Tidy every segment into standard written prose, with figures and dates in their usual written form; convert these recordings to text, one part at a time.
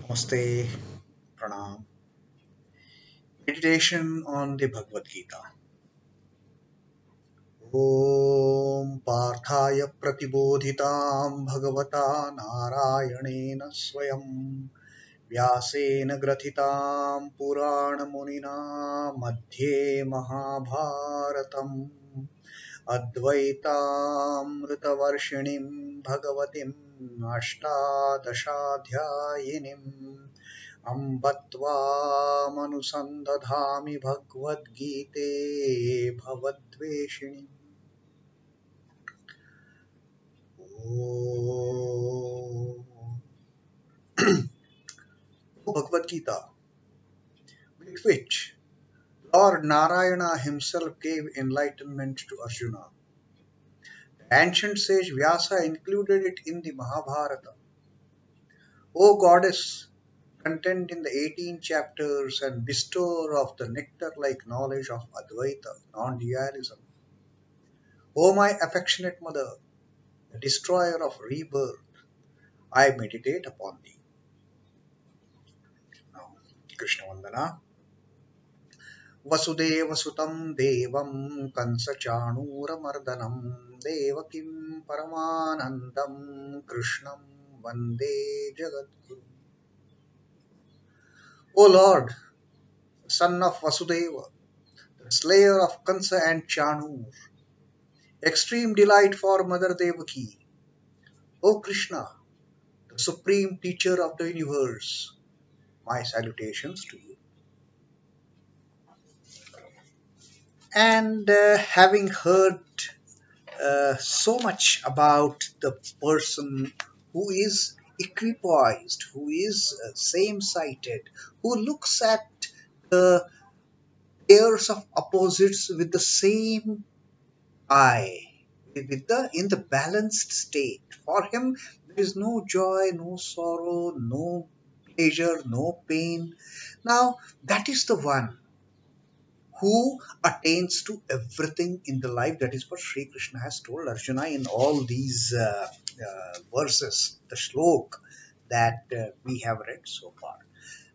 Namaste, Pranam. Meditation on the Bhagavad Gita. Om Parthaya Pratibodhitam Bhagavata Narayanena Swayam Vyasena Grathitam Purana Munina Madhye Mahabharatam Advaitam Ritavarshinim Bhagavatim Ashtadashadhyayinim Ambatvam-anusandadhami Bhagavad-gite Bhavadveshini. Bhagavad Gita, with which Lord Narayana himself gave enlightenment to Arjuna. The ancient sage Vyasa included it in the Mahabharata. O goddess, content in the 18 chapters and bestower of the nectar-like knowledge of Advaita, non-dualism. O my affectionate mother, the destroyer of rebirth, I meditate upon thee. Now, Krishna Vandana. Vasudeva sutam devam kansa-chanura-mardanam devakim paramanandam krishnam vande jagadguru. O Lord, son of Vasudeva, the slayer of Kansa and Chanur, extreme delight for Mother Devaki. O Krishna, the supreme teacher of the universe, my salutations to you. And having heard so much about the person who is equipoised, who is same-sighted, who looks at the pairs of opposites with the same eye, in the balanced state. For him, there is no joy, no sorrow, no pleasure, no pain. Now, that is the one who attains to everything in the life. That is what Sri Krishna has told Arjuna in all these verses, the Shloka that we have read so far.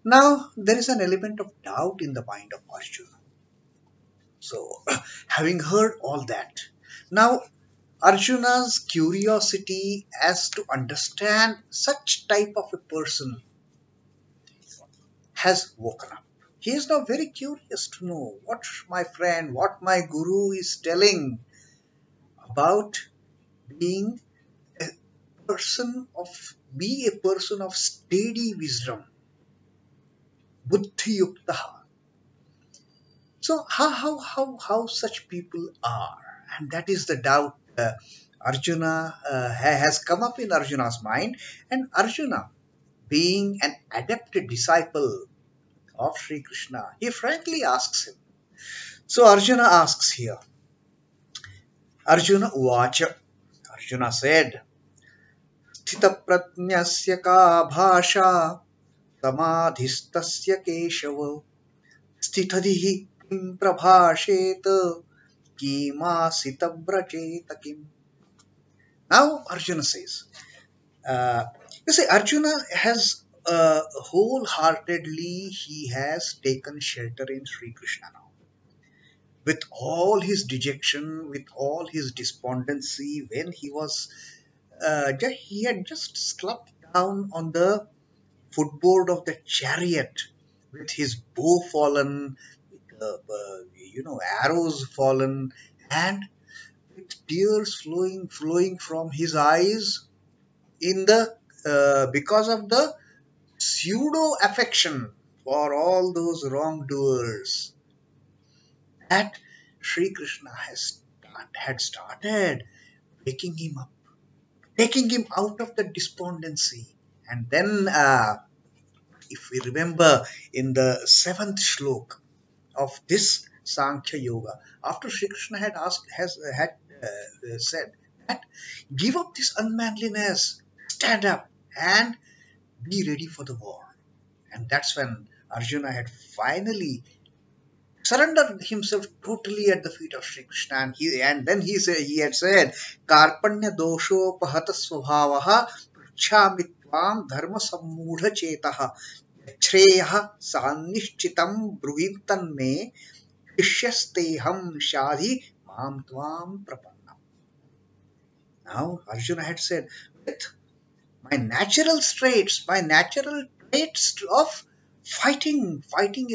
Now, there is an element of doubt in the mind of Arjuna. So, having heard all that, now Arjuna's curiosity as to understand such type of a person has woken up. He is now very curious to know what my friend, what my guru is telling about being a person of steady wisdom, buddhi yuktaha. So how such people are, and that is the doubt Arjuna has come up in Arjuna's mind, and Arjuna, being an adept disciple of Sri Krishna, he frankly asks him. So Arjuna asks here. Arjuna uvācha. Arjuna said, sthita-pradñasya ka bhāṣhā samādhi-sthasya keśhava sthita-dhīḥ kim prabhāṣheta kim āsīta vrajeta kim. Now Arjuna says, you see, Arjuna has wholeheartedly he has taken shelter in Sri Krishna now. With all his dejection, with all his despondency, when he was, he had just slumped down on the footboard of the chariot with his bow fallen, arrows fallen, and with tears flowing from his eyes in the because of the pseudo affection for all those wrongdoers that Sri Krishna had started waking him up, taking him out of the despondency. And then, if we remember in the 7th Shloka of this Sankhya Yoga, after Sri Krishna had said that give up this unmanliness, stand up and be ready for the war. And that's when Arjuna had finally surrendered himself totally at the feet of Sri Krishna. And then he had said, Karpanya dosho pahata svabhavaha pruchhamit tvam dharma sammudha chetah shreyah sanishchitam bruhintan me ishyasteham shadhi mam tvam prapanna. Now Arjuna had said, with my natural traits of fighting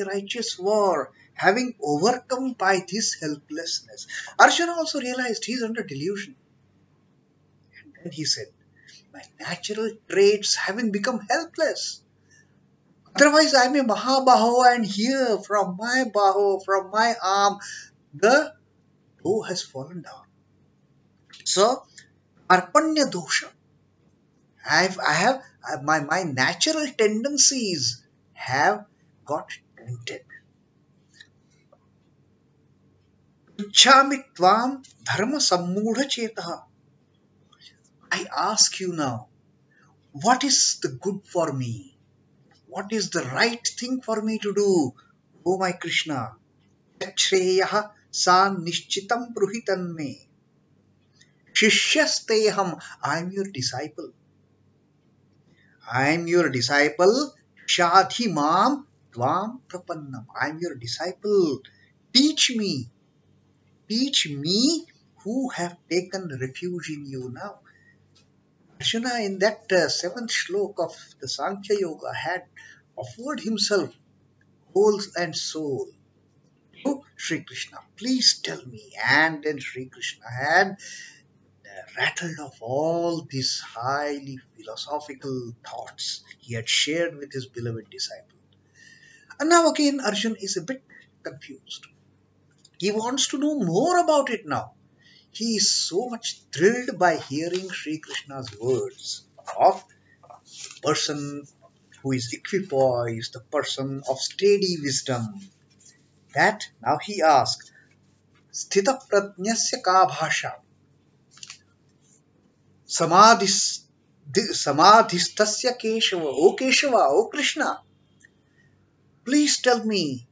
a righteous war, having overcome by this helplessness. Arjuna also realized he is under delusion. And then he said, my natural traits having become helpless. Otherwise I am a Mahabaho, and here from my Baho, from my arm, the bow has fallen down. So, Arpanya dosha. My natural tendencies have got dented. Ichchami tvam dharma sammudha chetah. I ask you now, what is the good for me? What is the right thing for me to do? O my Krishna, shreyah san nishchitam bruhitan me. Shishyasteham, I am your disciple. I am your disciple. Shadhi mam tvam prapannam. I am your disciple. Teach me who have taken refuge in you now. Arjuna, in that seventh shloka of the Sankhya Yoga, had offered himself whole and soul to Sri Krishna. Please tell me. And then Sri Krishna had rattled off all these highly philosophical thoughts he had shared with his beloved disciple. And now again Arjuna is a bit confused. He wants to know more about it now. He is so much thrilled by hearing Sri Krishna's words of the person who is equipoised, the person of steady wisdom, that now he asks, sthita-pradñasya ka bhāṣhā? Samādhi-sthasya Keshava, O Krishna, please tell me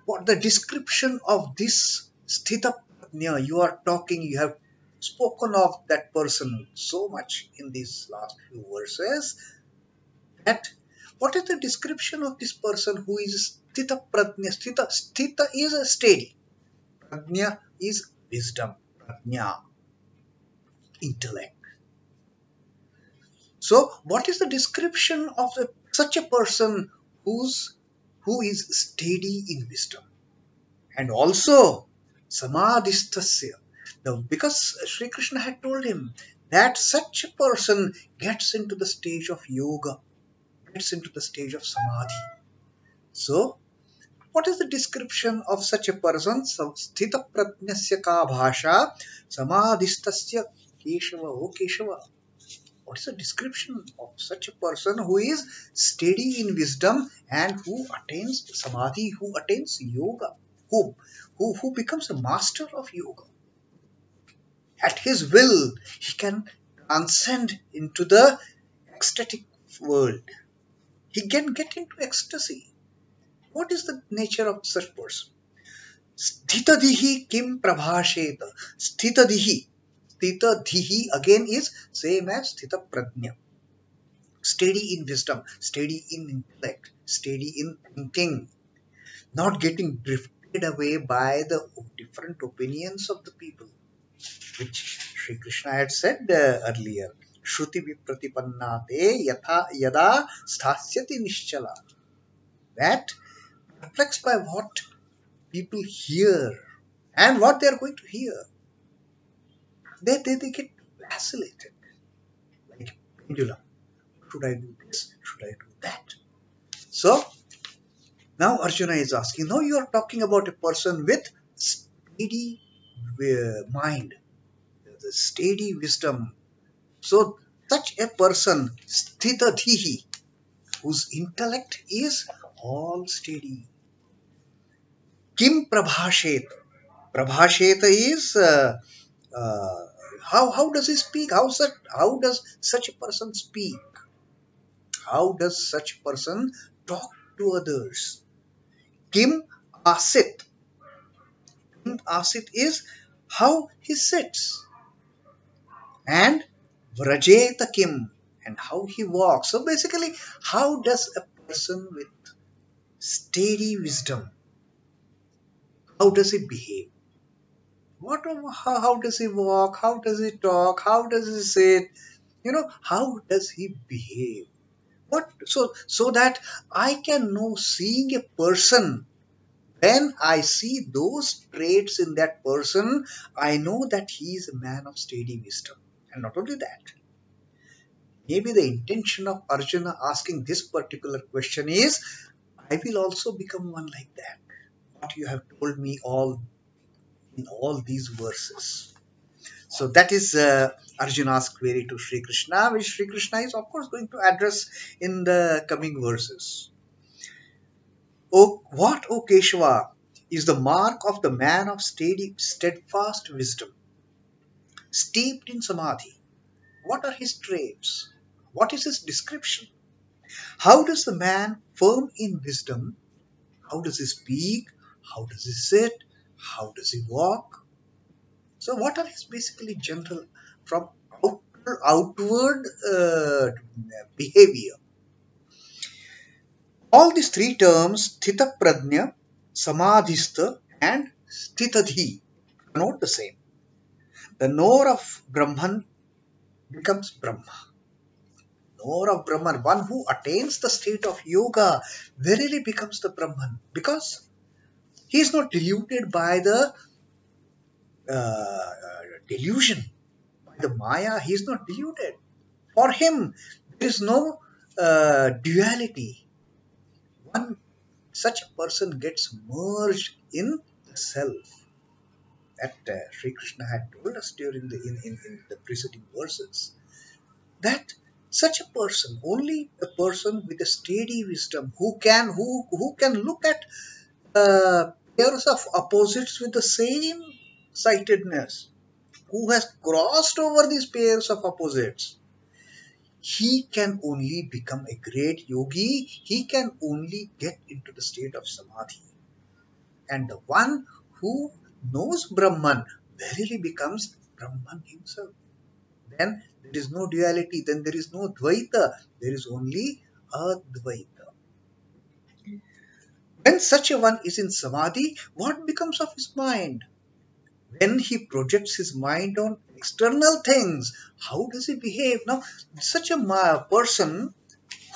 what the description of this sthita-pradña you are talking. You have spoken of that person so much in these last few verses. That what is the description of this person who is sthita-pradña? Sthita is a steady. Pradnya is wisdom. Pradnya, intellect. So, what is the description of such a person who is steady in wisdom? And also, samādhi-sthasya. Because Sri Krishna had told him that such a person gets into the stage of yoga, gets into the stage of samadhi. So, what is the description of such a person? Sthita-pradñasya ka bhāṣhā, samādhi-sthasya Keshava, O Keshava. What is the description of such a person who is steady in wisdom and who attains samadhi, who attains yoga, who becomes a master of yoga? At his will, he can transcend into the ecstatic world. He can get into ecstasy. What is the nature of such person? Sthita-dhīḥ kim prabhāṣheta. Sthita-dhīḥ. Sthita-dhīḥ again is same as sthita-pradña. Steady in wisdom, steady in intellect, steady in thinking, not getting drifted away by the different opinions of the people, which Sri Krishna had said earlier. Shruti vipratipannate yada sthasyati nischala. That perplexed by what people hear and what they are going to hear, they get vacillated like a pendulum. Should I do this? Should I do that? So now Arjuna is asking, now you are talking about a person with steady mind, the steady wisdom. So such a person, sthita-dhīḥ, whose intellect is all steady. Kim prabhāṣheta. Prabhāṣheta is how does he speak? How does such a person speak? How does such a person talk to others? Kim āsīta. Kim āsīta is how he sits. And vrajeta kim. and how he walks. So basically, how does a person with steady wisdom, how does he behave? How does he walk? How does he talk? How does he sit? How does he behave? So that I can know, seeing a person, when I see those traits in that person, I know that he is a man of steady wisdom. And not only that, maybe the intention of Arjuna asking this particular question is, I will also become one like that. What you have told me in all these verses. So that is Arjuna's query to Sri Krishna, which Sri Krishna is of course going to address in the coming verses. O Keshava, is the mark of the man of steadfast wisdom, steeped in Samadhi? What are his traits? What is his description? How does the man firm in wisdom? How does he speak? How does he sit? How does he walk? So what are his basically general from outward behavior? All these three terms, sthita-pradña, samādhi-sthasya and sthita-dhīḥ, connote the same. The knower of Brahman becomes Brahma. Knower of Brahman, one who attains the state of yoga, verily becomes the Brahman, because he is not deluded by the delusion, by the Maya. He is not deluded. For him, there is no duality. Such a person gets merged in the self, that Sri Krishna had told us during in the preceding verses, that such a person, only a person with a steady wisdom, who can look at pairs of opposites with the same sightedness, who has crossed over these pairs of opposites, he can only become a great yogi. He can only get into the state of Samadhi. And the one who knows Brahman verily becomes Brahman himself. Then there is no duality, then there is no Dvaita, there is only Advaita. When such a one is in Samadhi, what becomes of his mind? When he projects his mind on external things, how does he behave? Now, such a person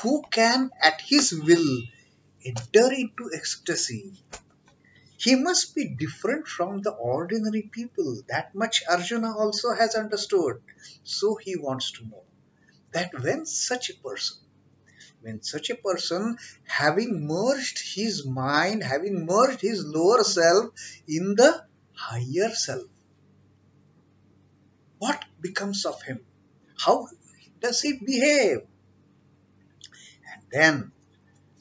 who can at his will enter into ecstasy, he must be different from the ordinary people. That much Arjuna also has understood. So he wants to know that when such a person, having merged his mind, having merged his lower self in the higher self, what becomes of him? How does he behave? And then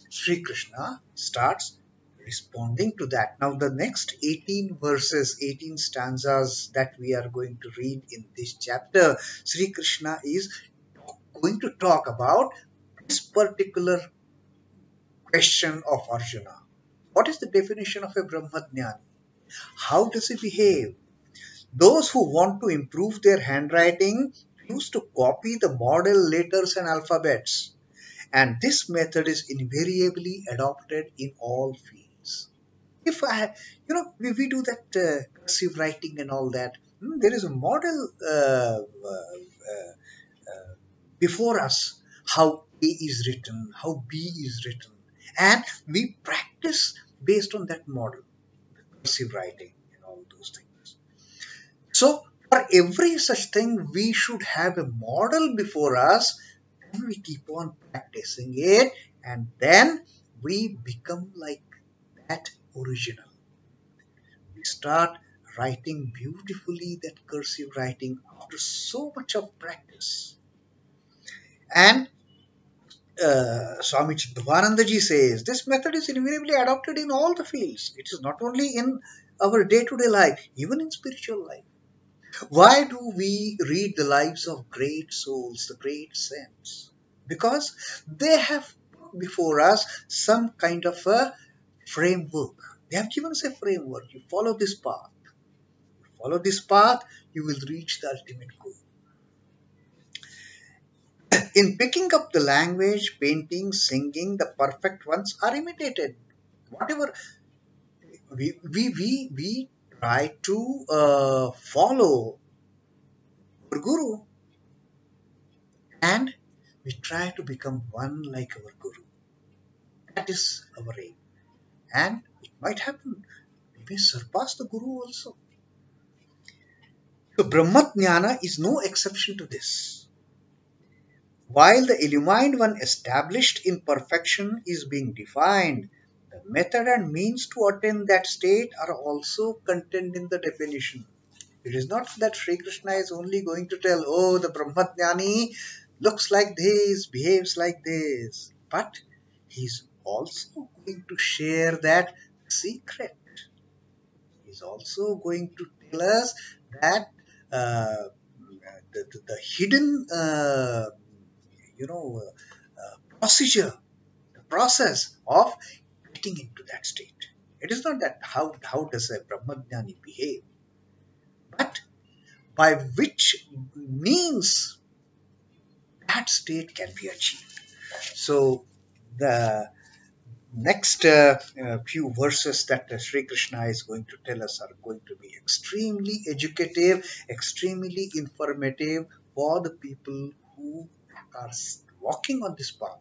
Sri Krishna starts responding to that. Now the next 18 verses, 18 stanzas that we are going to read in this chapter, Sri Krishna is going to talk about this particular question of Arjuna. What is the definition of a Brahmajnani? How does he behave? Those who want to improve their handwriting used to copy the model letters and alphabets. And this method is invariably adopted in all fields. If we do that cursive writing and all that, there is a model before us, how A is written, how B is written, and we practice based on that model, cursive writing and all those things. So for every such thing, we should have a model before us, and we keep on practicing it, and then we become like that original. We start writing beautifully that cursive writing after so much of practice. And Swami Chidbhavananda says this method is invariably adopted in all the fields. It is not only in our day-to-day life, even in spiritual life. Why do we read the lives of great souls, the great saints? Because they have put before us some kind of a framework. They have given us a framework. You follow this path. You follow this path, you will reach the ultimate goal. In picking up the language, painting, singing, the perfect ones are imitated. Whatever we try to follow our Guru, and we try to become one like our Guru. That is our aim. And it might happen. We may surpass the Guru also. So Brahmajnana is no exception to this. While the illumined one established in perfection is being defined, the method and means to attain that state are also contained in the definition. It is not that Sri Krishna is only going to tell, oh, the Brahmajnani looks like this, behaves like this. But he is also going to share that secret. He is also going to tell us that the hidden, procedure, the process of getting into that state. It is not that how does a Brahmajnani behave, but by which means that state can be achieved. So the next few verses that Sri Krishna is going to tell us are going to be extremely educative, extremely informative for the people who are walking on this path,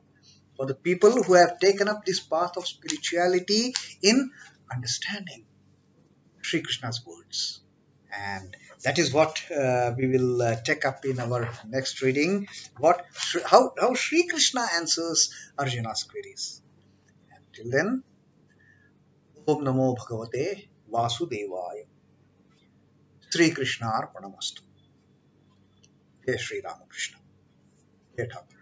for the people who have taken up this path of spirituality in understanding Sri Krishna's words. And that is what we will take up in our next reading. How Sri Krishna answers Arjuna's queries. Till then, Om Namo Bhagavate Vasudevaya. Sri Krishna Arpanamastu. Jai Sri Ramakrishna. Jai Thakur.